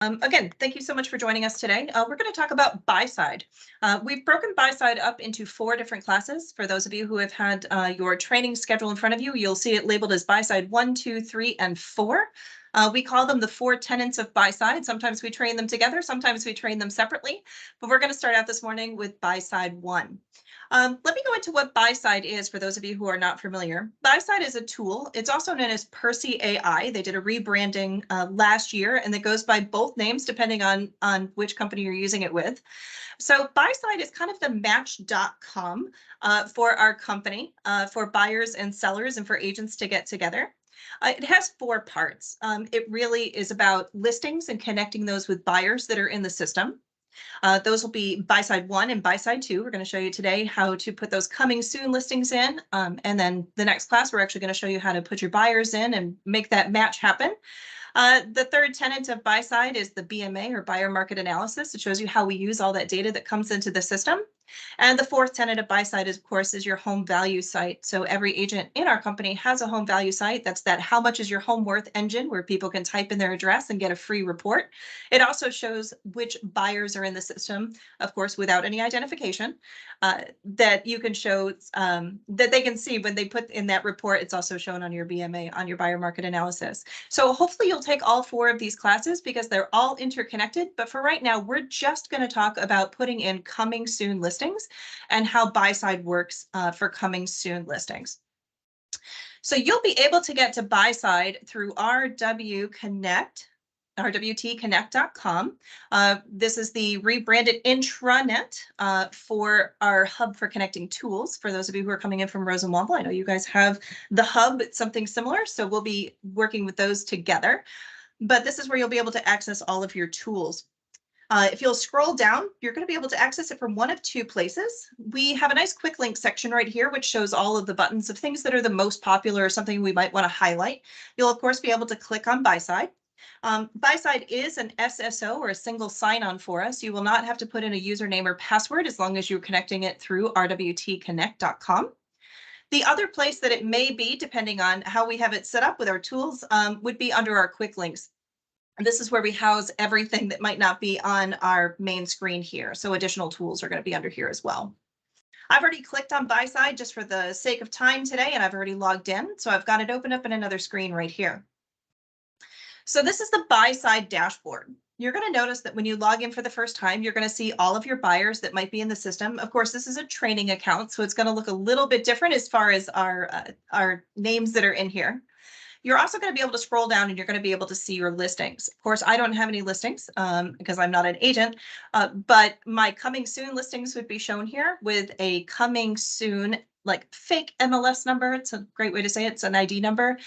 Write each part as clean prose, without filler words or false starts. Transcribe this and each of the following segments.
Again, thank you so much for joining us today. We're going to talk about Buyside. We've broken Buyside up into 4 different classes. For those of you who have had your training schedule in front of you, you'll see it labeled as Buyside 1, 2, 3, and 4. We call them the 4 tenets of Buyside. Sometimes we train them together, sometimes we train them separately, but we're going to start out this morning with Buyside 1. Let me go into what Buyside is for those of you who are not familiar. Buyside is a tool. It's also known as Percy AI. They did a rebranding last year, and it goes by both names depending on which company you're using it with. So Buyside is kind of the match.com for our company, for buyers and sellers and for agents to get together. It has 4 parts. It really is about listings and connecting those with buyers that are in the system. Those will be Buyside 1 and Buyside 2. We're going to show you today how to put those coming soon listings in. And then the next class, we're actually going to show you how to put your buyers in and make that match happen. The third tenet of Buyside is the BMA, or buyer market analysis. It shows you how we use all that data that comes into the system. And the fourth tenet of Buyside, of course, is your home value site. So every agent in our company has a home value site. That's that how much is your home worth engine, where people can type in their address and get a free report. It also shows which buyers are in the system, of course, without any identification, that you can show, that they can see when they put in that report. It's also shown on your BMA, on your buyer market analysis. So hopefully you'll take all 4 of these classes because they're all interconnected. But for right now, we're just going to talk about putting in coming soon listings and how Buyside works for coming soon listings. So you'll be able to get to Buyside through rwtconnect.com. This is the rebranded intranet for our hub for connecting tools. For those of you who are coming in from Rosenwald, I know you guys have the hub. It's something similar, so we'll be working with those together. But this is where you'll be able to access all of your tools. If you'll scroll down, you're going to be able to access it from one of 2 places. We have a nice quick link section right here, which shows all of the buttons of things that are the most popular or something we might want to highlight. You'll, of course, be able to click on Buyside. Buyside is an SSO, or a single sign-on for us. You will not have to put in a username or password as long as you're connecting it through rwtconnect.com. The other place that it may be, depending on how we have it set up with our tools, would be under our quick links. This is where we house everything that might not be on our main screen here. So additional tools are going to be under here as well. I've already clicked on Buyside just for the sake of time today, and I've already logged in. So I've got it open up in another screen right here. So this is the Buyside dashboard. You're going to notice that when you log in for the first time, you're going to see all of your buyers that might be in the system. Of course, this is a training account, so it's going to look a little bit different as far as our names that are in here. You're also going to be able to scroll down and you're going to be able to see your listings. Of course, I don't have any listings because I'm not an agent, but my coming soon listings would be shown here with a coming soon, like fake MLS number. It's a great way to say it. It's an ID number.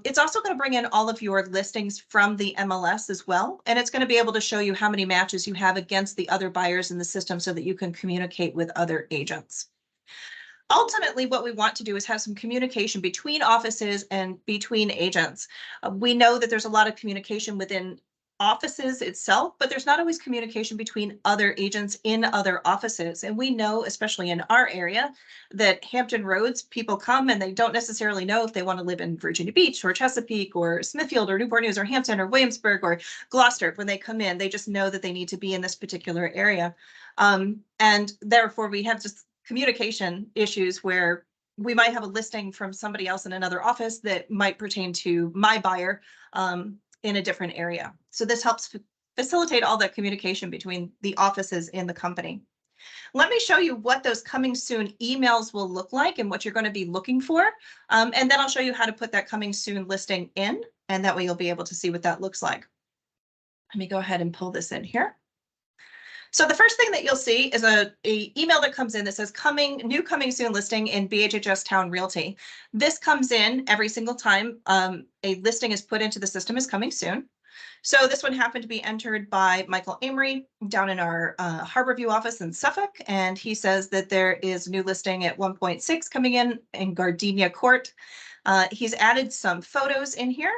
It's also going to bring in all of your listings from the MLS as well. And it's going to be able to show you how many matches you have against the other buyers in the system so that you can communicate with other agents. Ultimately, what we want to do is have some communication between offices and between agents. We know that there's a lot of communication within offices itself, but there's not always communication between other agents in other offices. And we know, especially in our area, that Hampton Roads, people come and they don't necessarily know if they want to live in Virginia Beach or Chesapeake or Smithfield or Newport News or Hampton or Williamsburg or Gloucester. When they come in, they just know that they need to be in this particular area. And therefore, we have just communication issues where we might have a listing from somebody else in another office that might pertain to my buyer in a different area. So this helps facilitate all that communication between the offices in the company. Let me show you what those coming soon emails will look like and what you're going to be looking for. And then I'll show you how to put that coming soon listing in, and that way you'll be able to see what that looks like. Let me go ahead and pull this in here. So the first thing that you'll see is a email that comes in that says new coming soon listing in BHHS Town Realty. This comes in every single time a listing is put into the system as coming soon. So this one happened to be entered by Michael Amory down in our Harborview office in Suffolk. And he says that there is a new listing at 1.6 coming in Gardenia Court. He's added some photos in here.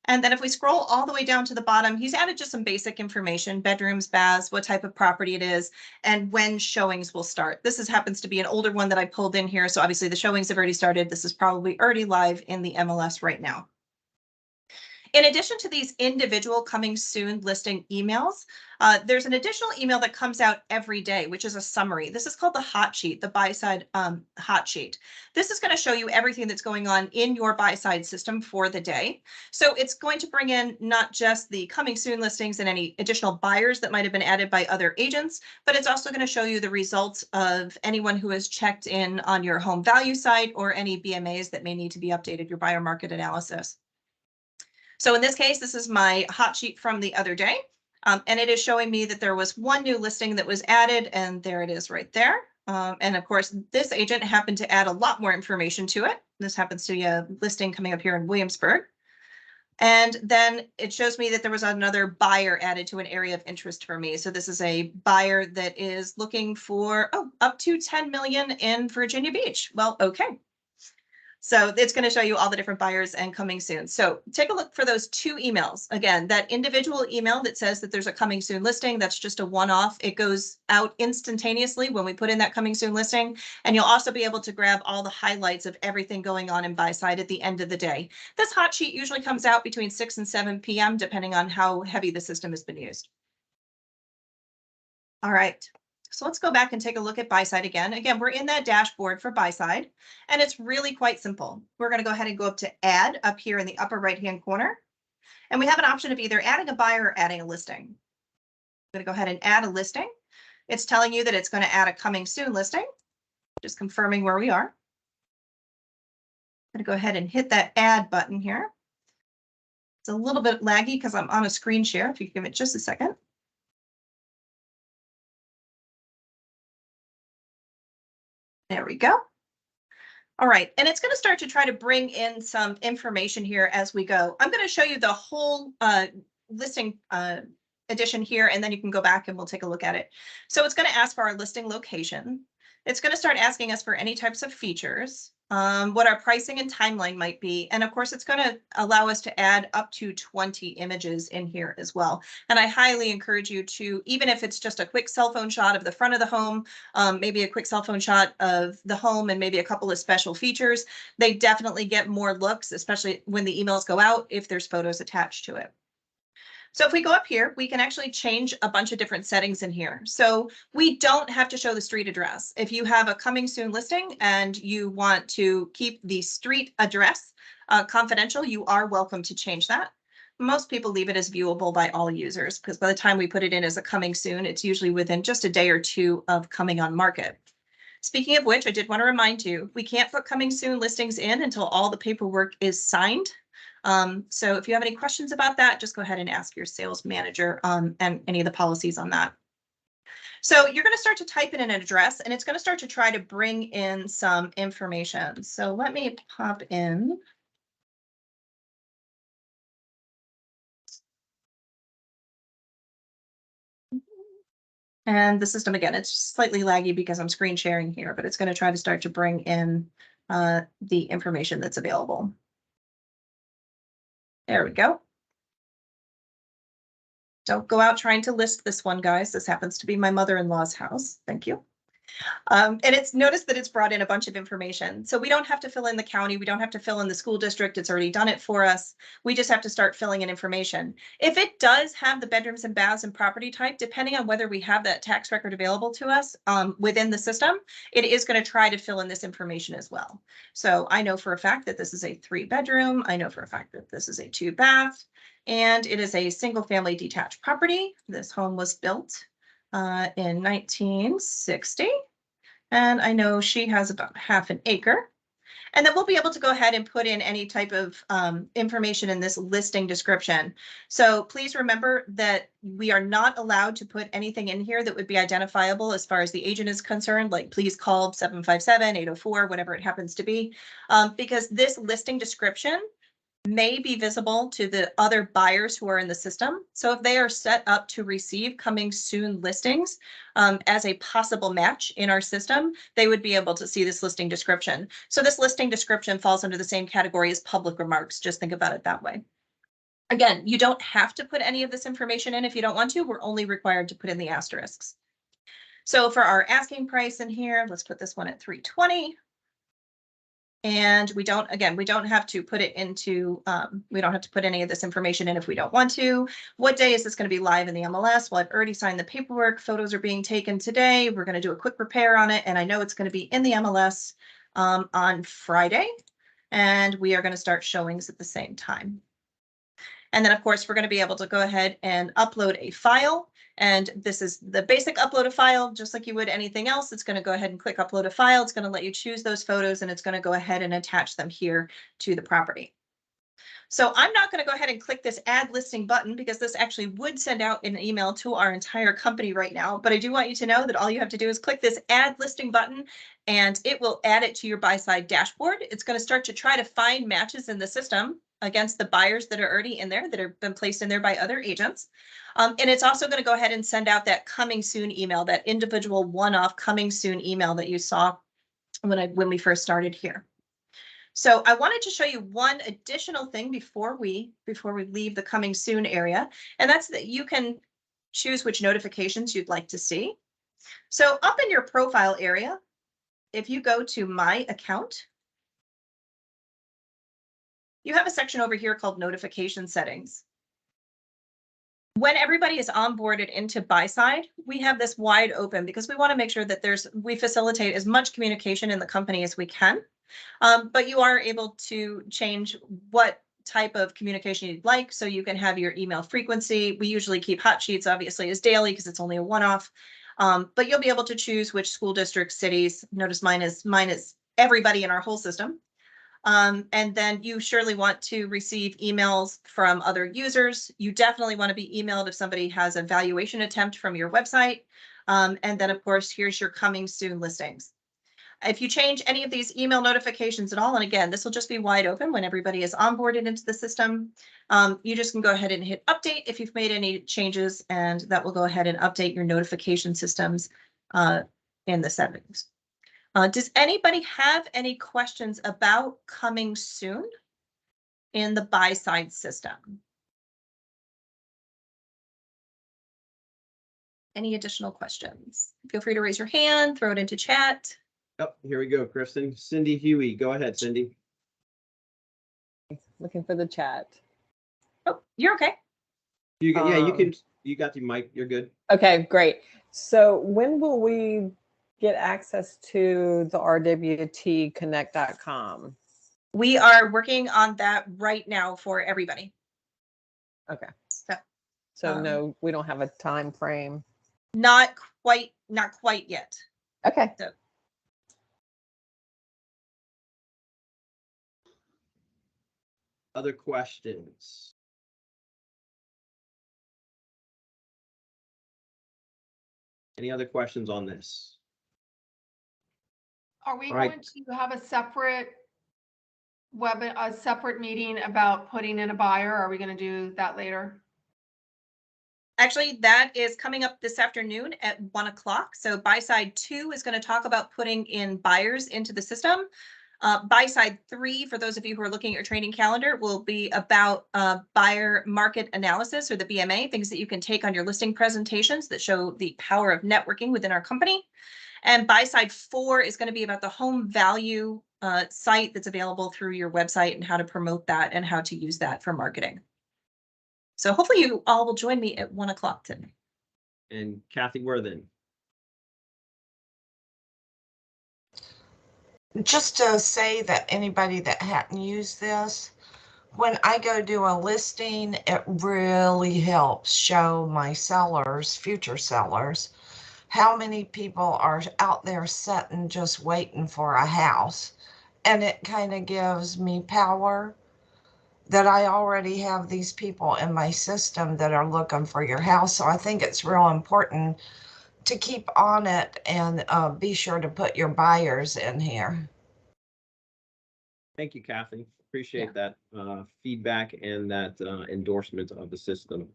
And then if we scroll all the way down to the bottom, he's added just some basic information: bedrooms, baths, what type of property it is, and when showings will start. This happens to be an older one that I pulled in here. So obviously the showings have already started. This is probably already live in the MLS right now. In addition to these individual coming soon listing emails, there's an additional email that comes out every day, which is a summary. This is called the hot sheet, the Buyside hot sheet. This is going to show you everything that's going on in your Buyside system for the day. So it's going to bring in not just the coming soon listings and any additional buyers that might have been added by other agents, but it's also going to show you the results of anyone who has checked in on your home value site or any BMAs that may need to be updated, your buyer market analysis. So in this case, this is my hot sheet from the other day. And it is showing me that there was one new listing that was added, and there it is right there. And of course, this agent happened to add a lot more information to it. This happens to be a listing coming up here in Williamsburg. And then it shows me that there was another buyer added to an area of interest for me. So this is a buyer that is looking for up to 10 million in Virginia Beach. Well, okay. So it's going to show you all the different buyers and coming soon. So take a look for those two emails. Again, that individual email that says that there's a coming soon listing, that's just a one-off. It goes out instantaneously when we put in that coming soon listing. And you'll also be able to grab all the highlights of everything going on in Buyside at the end of the day. This hot sheet usually comes out between 6 and 7 p.m. depending on how heavy the system has been used. All right. So let's go back and take a look at Buyside again. Again, we're in that dashboard for Buyside, and it's really quite simple. We're going to go ahead and go up to Add up here in the upper right-hand corner, and we have an option of either adding a buyer or adding a listing. I'm going to go ahead and add a listing. It's telling you that it's going to add a coming soon listing, just confirming where we are. I'm going to go ahead and hit that Add button here. It's a little bit laggy because I'm on a screen share. If you give it just a second. There we go. All right, and it's going to start to try to bring in some information here as we go. I'm going to show you the whole listing edition here, and then you can go back and we'll take a look at it. So it's going to ask for our listing location. It's going to start asking us for any types of features, what our pricing and timeline might be. And of course, it's going to allow us to add up to 20 images in here as well. And I highly encourage you to, even if it's just a quick cell phone shot of the front of the home, maybe a quick cell phone shot of the home and maybe a couple of special features, they definitely get more looks, especially when the emails go out, if there's photos attached to it. So if we go up here, we can actually change a bunch of different settings in here. So we don't have to show the street address. If you have a coming soon listing and you want to keep the street address confidential, you are welcome to change that. Most people leave it as viewable by all users because by the time we put it in as a coming soon, it's usually within just a day or two of coming on market. Speaking of which, I did want to remind you, we can't put coming soon listings in until all the paperwork is signed. So if you have any questions about that, just go ahead and ask your sales manager and any of the policies on that. So you're going to start to type in an address and it's going to start to try to bring in some information. So let me pop in. And the system, again, it's slightly laggy because I'm screen sharing here, but it's going to try to start to bring in the information that's available. There we go. Don't go out trying to list this one, guys. This happens to be my mother-in-law's house. Thank you. And it's noticed that it's brought in a bunch of information. So we don't have to fill in the county. We don't have to fill in the school district. It's already done it for us. We just have to start filling in information. If it does have the bedrooms and baths and property type, depending on whether we have that tax record available to us within the system, it is going to try to fill in this information as well. So I know for a fact that this is a 3-bedroom. I know for a fact that this is a 2-bath, and it is a single family detached property. This home was built in 1960. And I know she has about half an acre. And then we'll be able to go ahead and put in any type of information in this listing description. So please remember that we are not allowed to put anything in here that would be identifiable as far as the agent is concerned, like please call 757-804, whatever it happens to be, because this listing description may be visible to the other buyers who are in the system. So if they are set up to receive coming soon listings as a possible match in our system, they would be able to see this listing description. So this listing description falls under the same category as public remarks. Just think about it that way. Again, you don't have to put any of this information in if you don't want to. We're only required to put in the asterisks. So for our asking price in here, let's put this one at $320. And we don't have to put it into, we don't have to put any of this information in if we don't want to. What day is this going to be live in the MLS? Well, I've already signed the paperwork. Photos are being taken today. We're going to do a quick repair on it. And I know it's going to be in the MLS on Friday. And we are going to start showings at the same time. And then, of course, we're going to be able to go ahead and upload a file. And this is the basic upload a file, just like you would anything else. It's going to go ahead and click upload a file. It's going to let you choose those photos, and it's going to go ahead and attach them here to the property. So I'm not going to go ahead and click this add listing button because this actually would send out an email to our entire company right now. But I do want you to know that all you have to do is click this add listing button and it will add it to your Buyside dashboard. It's going to start to try to find matches in the system against the buyers that are already in there that have been placed in there by other agents. And it's also going to go ahead and send out that coming soon email, that individual one-off coming soon email that you saw when we first started here. So I wanted to show you one additional thing before we leave the coming soon area, and that's that you can choose which notifications you'd like to see. So up in your profile area, if you go to my account, you have a section over here called notification settings. When everybody is onboarded into Buyside, we have this wide open because we want to make sure that we facilitate as much communication in the company as we can. But you are able to change what type of communication you'd like. So you can have your email frequency. We usually keep hot sheets, obviously, as daily because it's only a one-off. But you'll be able to choose which school districts, cities. Notice mine is everybody in our whole system. And then you surely want to receive emails from other users. You definitely want to be emailed if somebody has a valuation attempt from your website. And then, of course, here's your coming soon listings. If you change any of these email notifications at all, and again, this will just be wide open when everybody is onboarded into the system, you just can go ahead and hit update if you've made any changes, and that will go ahead and update your notification systems in the settings. Does anybody have any questions about coming soon in the Buyside system? Any additional questions? Feel free to raise your hand, throw it into chat. Oh, here we go, Kristen. Cindy Huey, go ahead, Cindy. Looking for the chat. Oh, you're okay. You can. You got the mic. You're good. Okay, great. So when will we get access to the rwtconnect.com? We are working on that right now for everybody. Okay. So no, we don't have a time frame. Not quite yet. Okay. So. Other questions? Any other questions on this? Are we going to have a separate meeting about putting in a buyer? Are we going to do that later? Actually, that is coming up this afternoon at 1 o'clock. So Buyside 2 is going to talk about putting in buyers into the system. Buyside 3, for those of you who are looking at your training calendar, will be about buyer market analysis, or the BMA, things that you can take on your listing presentations that show the power of networking within our company. And Buyside 4 is going to be about the home value site that's available through your website and how to promote that and how to use that for marketing. So hopefully you all will join me at 1 o'clock today. And Kathy Worthen. Just to say that anybody that hadn't used this, when I go do a listing, it really helps show my sellers, future sellers, how many people are out there sitting just waiting for a house. And it kind of gives me power that I already have these people in my system that are looking for your house. So I think it's real important to keep on it and be sure to put your buyers in here. Thank you, Kathy. Appreciate that feedback and that endorsement of the system.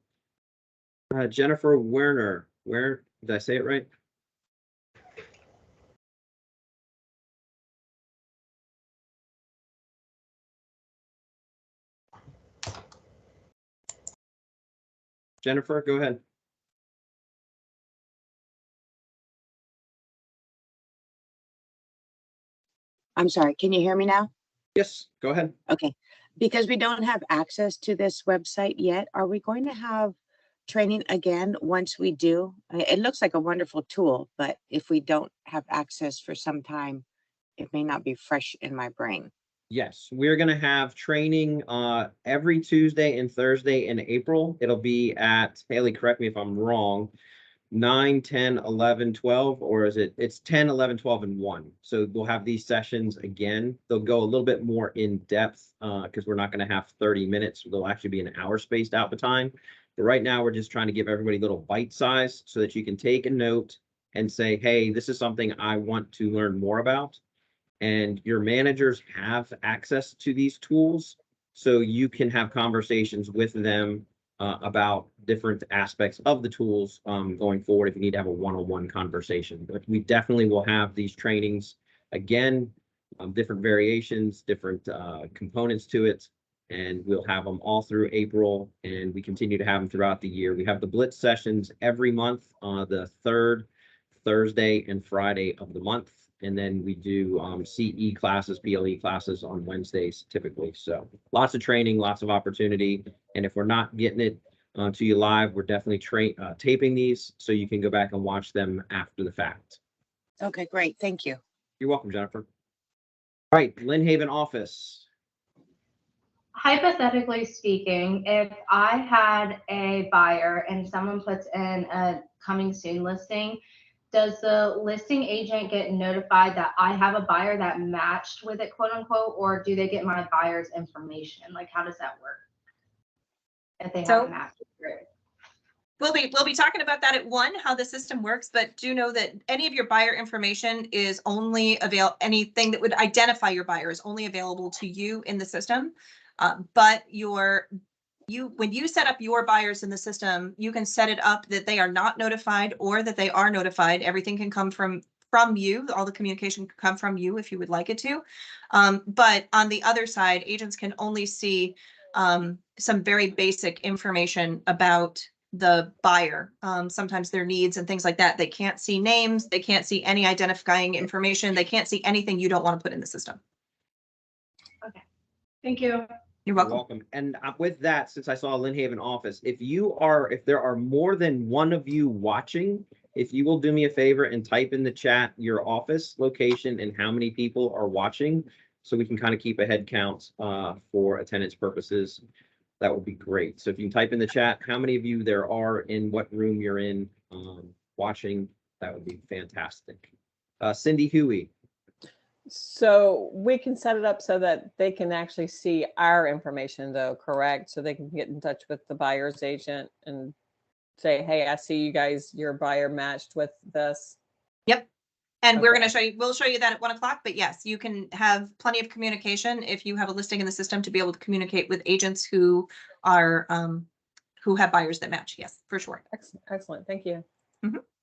Jennifer Werner, did I say it right? Jennifer, go ahead. I'm sorry, can you hear me now? Yes, go ahead. Okay, because we don't have access to this website yet, are we going to have training again once we do? It looks like a wonderful tool, but if we don't have access for some time, it may not be fresh in my brain. Yes, we're gonna have training every Tuesday and Thursday in April. It'll be at, Haley, correct me if I'm wrong, 9, 10, 11, 12, or is it's 10, 11, 12, and 1. So we'll have these sessions again. They'll go a little bit more in depth because we're not going to have 30 minutes. They'll actually be an hour spaced out the time. But right now we're just trying to give everybody little bite size so that you can take a note and say, hey, this is something I want to learn more about. And your managers have access to these tools, so you can have conversations with them about different aspects of the tools going forward if you need to have a one-on-one conversation. But we definitely will have these trainings again, different variations, different components to it, and we'll have them all through April, and we continue to have them throughout the year. We have the Blitz sessions every month on the third Thursday and Friday of the month. And then we do CE classes, PLE classes on Wednesdays typically. So lots of training, lots of opportunity. And if we're not getting it to you live, we're definitely taping these so you can go back and watch them after the fact. Okay, great. Thank you. You're welcome, Jennifer. All right, Lynn Haven office. Hypothetically speaking, if I had a buyer and someone puts in a coming soon listing, does the listing agent get notified that I have a buyer that matched with it, quote unquote, or do they get my buyer's information? Like, how does that work? If they haven't matched with it. We'll be talking about that at 1, how the system works, but do know that any of your buyer information is only available, anything that would identify your buyer is only available to you in the system. But when you set up your buyers in the system, you can set it up that they are not notified or that they are notified. Everything can come from you. All the communication can come from you if you would like it to. But on the other side, agents can only see some very basic information about the buyer, sometimes their needs and things like that. They can't see names. They can't see any identifying information. They can't see anything you don't want to put in the system. Okay, thank you. You're welcome. And with that, since I saw Lynn Haven office, if there are more than one of you watching, if you will do me a favor and type in the chat your office location and how many people are watching, so we can kind of keep a head count for attendance purposes, that would be great. So if you can type in the chat how many of you there are in what room you're in watching, that would be fantastic. Cindy Huey. So we can set it up so that they can actually see our information though, correct? So they can get in touch with the buyer's agent and say, hey, I see you guys, your buyer matched with this. Yep. And we're Okay. going to we'll show you that at 1 o'clock, but yes, you can have plenty of communication if you have a listing in the system to be able to communicate with agents who are, who have buyers that match. Yes, for sure. Excellent. Thank you.